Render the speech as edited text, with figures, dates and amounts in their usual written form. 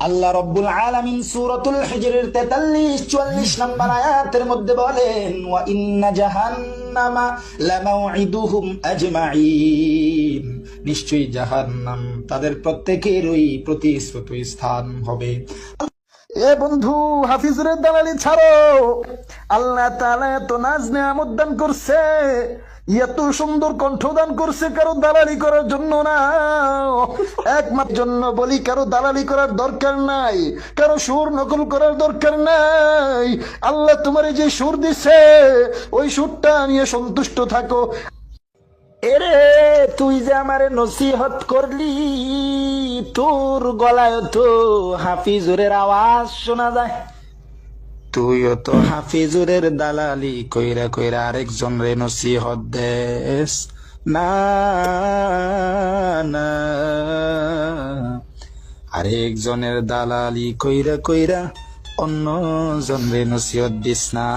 আল্লাহ রব্বুল আলামিন সূরাতুল হিজরের 43-44 নম্বর আয়াতের মধ্যে বলেন, ওয়া ইন্না জাহান্নামা লামাউইদুহুম আজমাইন, নিশ্চয়ই জাহান্নাম তাদের প্রত্যেকেরই প্রতিশ্রুত স্থান হবে। এ বন্ধু, হাফিজুরের দালালি ছাড়ো। আল্লাহ তাআলা এত নাজ নেয়ামত দান করছে, এত সুন্দর কণ্ঠ দান করছে, কারো দালালি করার জন্য না, একমাত্র জন্য বলি, কারো দালালি করার দরকার নাই, কারো সুর নকল করার দরকার নাই। আল্লাহ তোমারে যে সুর দিছে ওই সুরটা নিয়ে সন্তুষ্ট থাকো। এরে, তুই যে আমারে নসিহত করলি, তোর গলায় তো হাফিজুরের আওয়াজ শোনা যায়। তুইও তো হাফিজুরের দালালি কইরা কইরা আরেকজন রে নসিহত দেস না, না, আরেকজনের দালালি কইরা কইরা অন্য জন রে নসিহত দিস না।